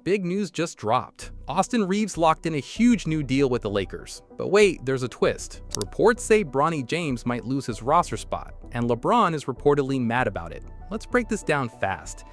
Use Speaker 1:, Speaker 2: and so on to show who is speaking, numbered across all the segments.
Speaker 1: Big news just dropped. Austin Reaves locked in a huge new deal with the Lakers. But wait, there's a twist. Reports say Bronny James might lose his roster spot, and LeBron is reportedly mad about it. Let's break this down fast.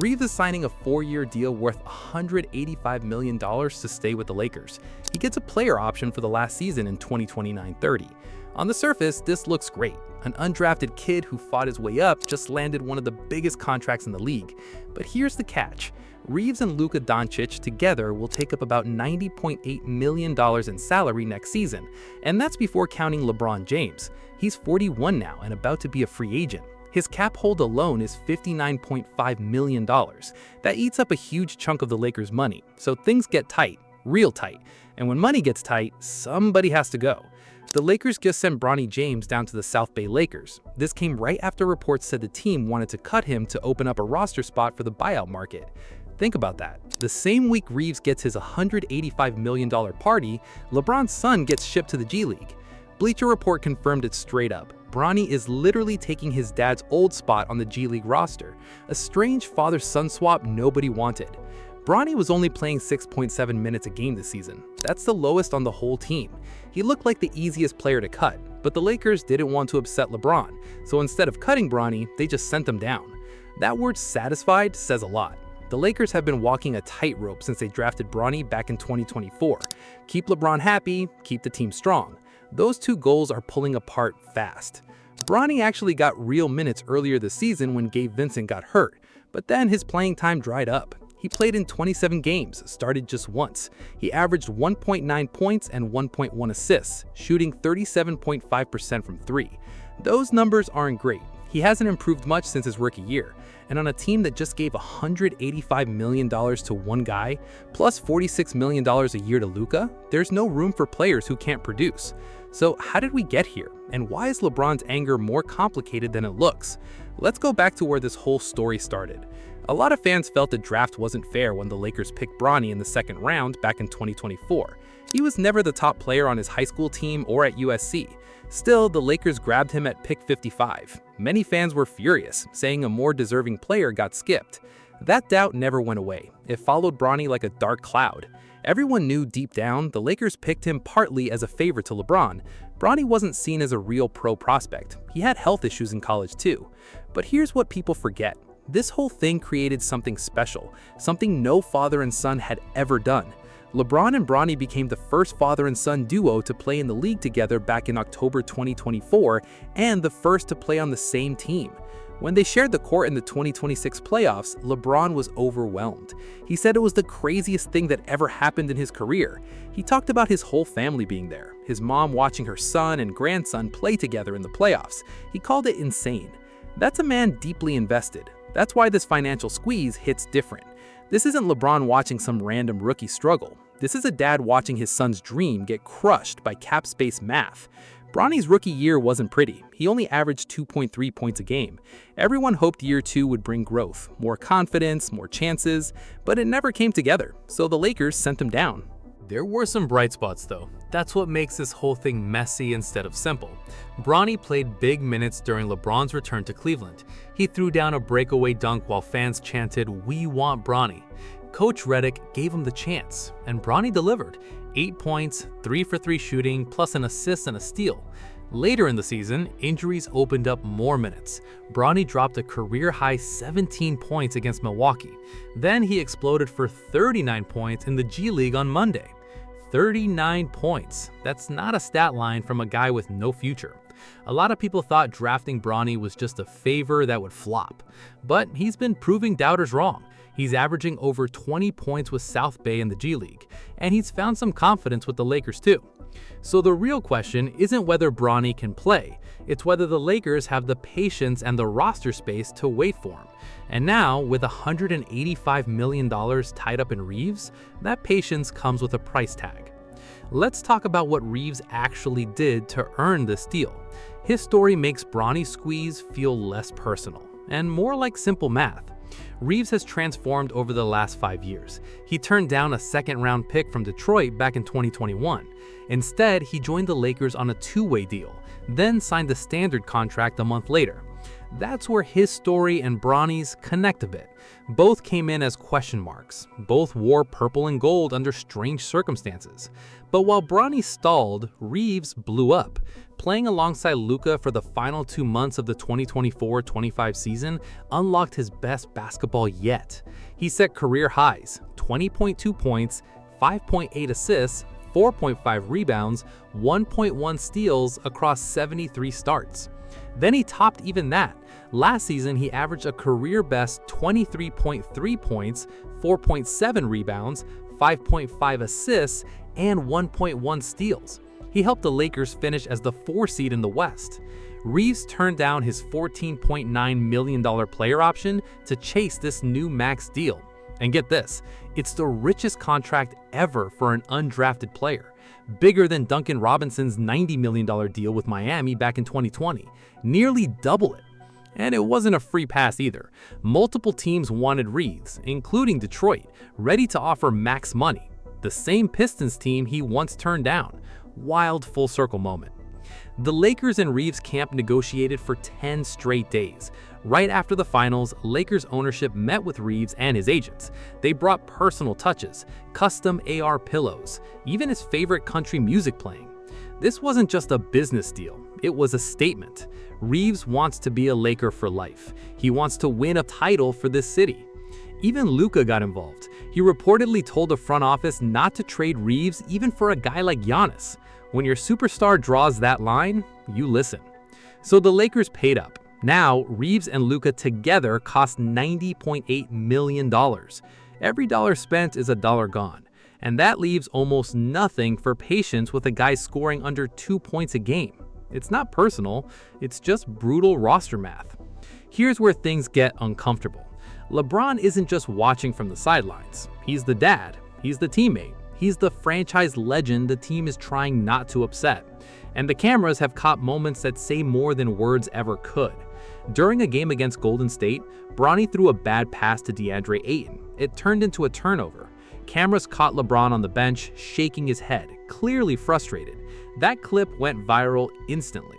Speaker 1: Reaves is signing a 4-year deal worth $185 million to stay with the Lakers. He gets a player option for the last season in 2029-30. On the surface, this looks great. An undrafted kid who fought his way up just landed one of the biggest contracts in the league. But here's the catch. Reaves and Luka Doncic together will take up about $90.8 million in salary next season, and that's before counting LeBron James. He's 41 now and about to be a free agent. His cap hold alone is $59.5 million. That eats up a huge chunk of the Lakers' money, so things get tight, real tight. And when money gets tight, somebody has to go. The Lakers just sent Bronny James down to the South Bay Lakers. This came right after reports said the team wanted to cut him to open up a roster spot for the buyout market. Think about that. The same week Reaves gets his $185 million party, LeBron's son gets shipped to the G League. Bleacher Report confirmed it straight up. Bronny is literally taking his dad's old spot on the G League roster, a strange father-son swap nobody wanted. Bronny was only playing 6.7 minutes a game this season. That's the lowest on the whole team. He looked like the easiest player to cut, but the Lakers didn't want to upset LeBron, so instead of cutting Bronny, they just sent him down. That word satisfied says a lot. The Lakers have been walking a tightrope since they drafted Bronny back in 2024. Keep LeBron happy, keep the team strong. Those two goals are pulling apart fast. Bronny actually got real minutes earlier this season when Gabe Vincent got hurt, but then his playing time dried up. He played in 27 games, started just once. He averaged 1.9 points and 1.1 assists, shooting 37.5% from three. Those numbers aren't great. He hasn't improved much since his rookie year, and on a team that just gave $185 million to one guy, plus $46 million a year to Luka, there's no room for players who can't produce. So how did we get here, and why is LeBron's anger more complicated than it looks? Let's go back to where this whole story started. A lot of fans felt the draft wasn't fair when the Lakers picked Bronny in the second round back in 2024. He was never the top player on his high school team or at USC. Still, the Lakers grabbed him at pick 55. Many fans were furious, saying a more deserving player got skipped. That doubt never went away. It followed Bronny like a dark cloud. Everyone knew deep down the Lakers picked him partly as a favor to LeBron. Bronny wasn't seen as a real pro prospect. He had health issues in college too. But here's what people forget. This whole thing created something special, something no father and son had ever done. LeBron and Bronny became the first father and son duo to play in the league together back in October 2024 and the first to play on the same team. When they shared the court in the 2026 playoffs, LeBron was overwhelmed. He said it was the craziest thing that ever happened in his career. He talked about his whole family being there, his mom watching her son and grandson play together in the playoffs. He called it insane. That's a man deeply invested. That's why this financial squeeze hits different. This isn't LeBron watching some random rookie struggle. This is a dad watching his son's dream get crushed by cap space math. Bronny's rookie year wasn't pretty. He only averaged 2.3 points a game. Everyone hoped year 2 would bring growth, more confidence, more chances, but it never came together, so the Lakers sent him down.
Speaker 2: There were some bright spots though. That's what makes this whole thing messy instead of simple. Bronny played big minutes during LeBron's return to Cleveland. He threw down a breakaway dunk while fans chanted, "We want Bronny." Coach Redick gave him the chance, and Bronny delivered. 8 points, 3 for 3 shooting, plus an assist and a steal. Later in the season, injuries opened up more minutes. Bronny dropped a career-high 17 points against Milwaukee. Then he exploded for 39 points in the G League on Monday. 39 points. That's not a stat line from a guy with no future. A lot of people thought drafting Bronny was just a favor that would flop. But he's been proving doubters wrong. He's averaging over 20 points with South Bay in the G League, and he's found some confidence with the Lakers too. So the real question isn't whether Bronny can play, it's whether the Lakers have the patience and the roster space to wait for him. And now, with $185 million tied up in Reaves, that patience comes with a price tag. Let's talk about what Reaves actually did to earn this deal. His story makes Bronny's squeeze feel less personal, and more like simple math. Reaves has transformed over the last 5 years. He turned down a second-round pick from Detroit back in 2021. Instead, he joined the Lakers on a two-way deal, then signed the standard contract a month later. That's where his story and Bronny's connect a bit. Both came in as question marks. Both wore purple and gold under strange circumstances. But while Bronny stalled, Reaves blew up. Playing alongside Luka for the final 2 months of the 2024-25 season unlocked his best basketball yet. He set career highs, 20.2 points, 5.8 assists, 4.5 rebounds, 1.1 steals across 73 starts. Then he topped even that. Last season, he averaged a career-best 23.3 points, 4.7 rebounds, 5.5 assists, and 1.1 steals. He helped the Lakers finish as the 4 seed in the West. Reaves turned down his $14.9 million player option to chase this new max deal. And get this, it's the richest contract ever for an undrafted player. Bigger than Duncan Robinson's $90 million deal with Miami back in 2020. Nearly double it. And it wasn't a free pass either. Multiple teams wanted Reaves, including Detroit, ready to offer max money. The same Pistons team he once turned down. Wild full circle moment. The Lakers and Reaves camp negotiated for 10 straight days. Right after the finals, Lakers ownership met with Reaves and his agents. They brought personal touches, custom AR pillows, even his favorite country music playing. This wasn't just a business deal, it was a statement. Reaves wants to be a Laker for life. He wants to win a title for this city. Even Luka got involved. He reportedly told the front office not to trade Reaves even for a guy like Giannis. When your superstar draws that line, you listen. So the Lakers paid up. Now, Reaves and Luka together cost $90.8 million. Every dollar spent is a dollar gone. And that leaves almost nothing for patience with a guy scoring under 2 points a game. It's not personal, it's just brutal roster math. Here's where things get uncomfortable. LeBron isn't just watching from the sidelines. He's the dad, he's the teammate, he's the franchise legend the team is trying not to upset. And the cameras have caught moments that say more than words ever could. During a game against Golden State, Bronny threw a bad pass to DeAndre Ayton. It turned into a turnover. Cameras caught LeBron on the bench, shaking his head, clearly frustrated. That clip went viral instantly.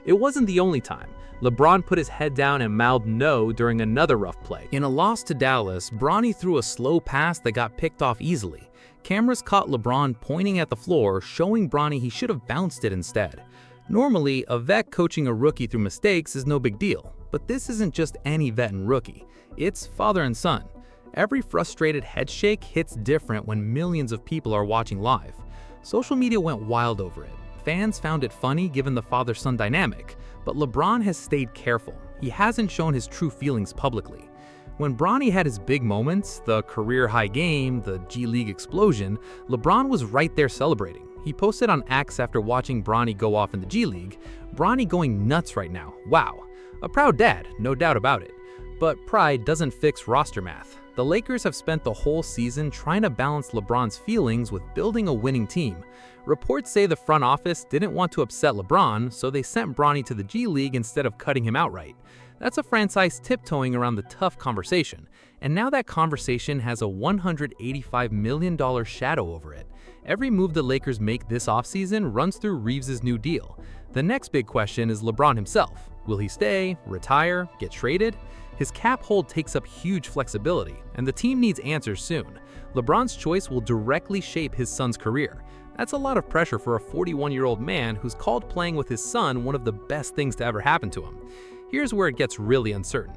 Speaker 2: It wasn't the only time. LeBron put his head down and mouthed no during another rough play.
Speaker 1: In a loss to Dallas, Bronny threw a slow pass that got picked off easily. Cameras caught LeBron pointing at the floor, showing Bronny he should have bounced it instead. Normally, a vet coaching a rookie through mistakes is no big deal, but this isn't just any vet and rookie. It's father and son. Every frustrated head shake hits different when millions of people are watching live. Social media went wild over it. Fans found it funny given the father-son dynamic, but LeBron has stayed careful. He hasn't shown his true feelings publicly. When Bronny had his big moments, the career-high game, the G League explosion, LeBron was right there celebrating. He posted on X after watching Bronny go off in the G League, "Bronny going nuts right now, wow. A proud dad, no doubt about it." But pride doesn't fix roster math. The Lakers have spent the whole season trying to balance LeBron's feelings with building a winning team. Reports say the front office didn't want to upset LeBron, so they sent Bronny to the G League instead of cutting him outright. That's a franchise tiptoeing around the tough conversation, and now that conversation has a $185 million shadow over it. Every move the Lakers make this offseason runs through Reaves' new deal. The next big question is LeBron himself. Will he stay, retire, get traded? His cap hold takes up huge flexibility, and the team needs answers soon. LeBron's choice will directly shape his son's career. That's a lot of pressure for a 41-year-old man who's called playing with his son one of the best things to ever happen to him. Here's where it gets really uncertain.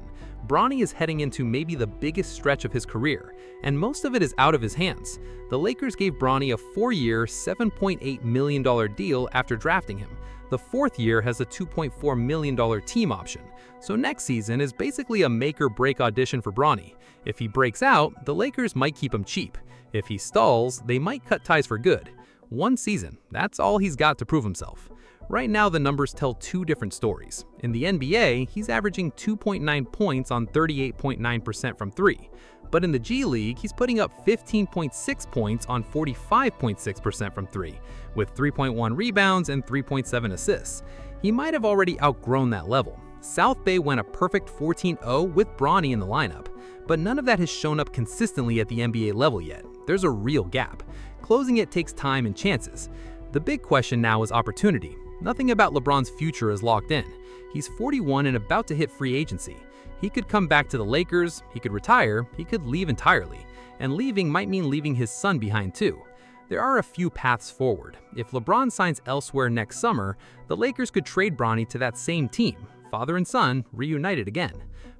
Speaker 1: Bronny is heading into maybe the biggest stretch of his career, and most of it is out of his hands. The Lakers gave Bronny a 4-year, $7.8 million deal after drafting him. The 4th year has a $2.4 million team option, so next season is basically a make-or-break audition for Bronny. If he breaks out, the Lakers might keep him cheap. If he stalls, they might cut ties for good. 1 season, that's all he's got to prove himself. Right now, the numbers tell 2 different stories. In the NBA, he's averaging 2.9 points on 38.9% from 3. But in the G League, he's putting up 15.6 points on 45.6% from 3, with 3.1 rebounds and 3.7 assists. He might have already outgrown that level. South Bay went a perfect 14-0 with Bronny in the lineup, but none of that has shown up consistently at the NBA level yet. There's a real gap. Closing it takes time and chances. The big question now is opportunity. Nothing about LeBron's future is locked in. He's 41 and about to hit free agency. He could come back to the Lakers, he could retire, he could leave entirely. And leaving might mean leaving his son behind too. There are a few paths forward. If LeBron signs elsewhere next summer, the Lakers could trade Bronny to that same team, father and son reunited again.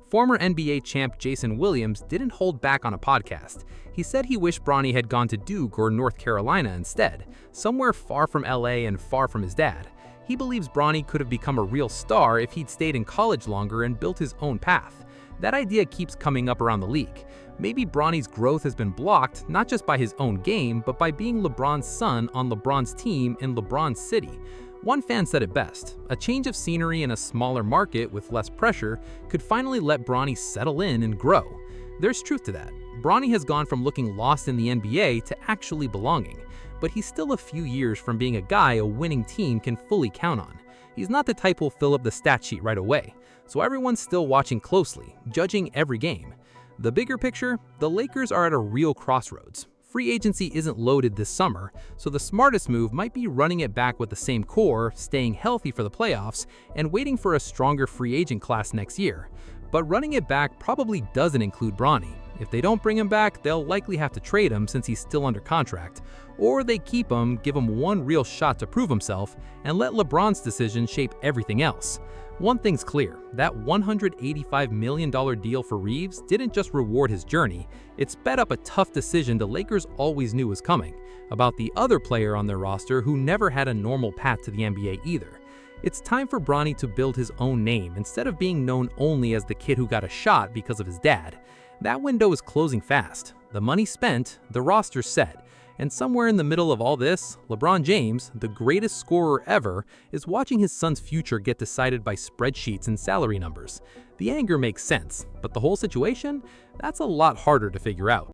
Speaker 1: Former NBA champ Jason Williams didn't hold back on a podcast. He said he wished Bronny had gone to Duke or North Carolina instead, somewhere far from LA and far from his dad. He believes Bronny could have become a real star if he'd stayed in college longer and built his own path. That idea keeps coming up around the league. Maybe Bronny's growth has been blocked not just by his own game, but by being LeBron's son on LeBron's team in LeBron's city. One fan said it best: a change of scenery in a smaller market with less pressure could finally let Bronny settle in and grow. There's truth to that. Bronny has gone from looking lost in the NBA to actually belonging, but he's still a few years from being a guy a winning team can fully count on. He's not the type who'll fill up the stat sheet right away, so everyone's still watching closely, judging every game. The bigger picture, the Lakers are at a real crossroads. Free agency isn't loaded this summer, so the smartest move might be running it back with the same core, staying healthy for the playoffs, and waiting for a stronger free agent class next year. But running it back probably doesn't include Bronny. If they don't bring him back, they'll likely have to trade him since he's still under contract, or they keep him, give him one real shot to prove himself, and let LeBron's decision shape everything else. One thing's clear, that $185 million deal for Reaves didn't just reward his journey, it sped up a tough decision the Lakers always knew was coming, about the other player on their roster who never had a normal path to the NBA either. It's time for Bronny to build his own name instead of being known only as the kid who got a shot because of his dad. That window is closing fast. The money spent, the roster's set. And somewhere in the middle of all this, LeBron James, the greatest scorer ever, is watching his son's future get decided by spreadsheets and salary numbers. The anger makes sense, but the whole situation? That's a lot harder to figure out.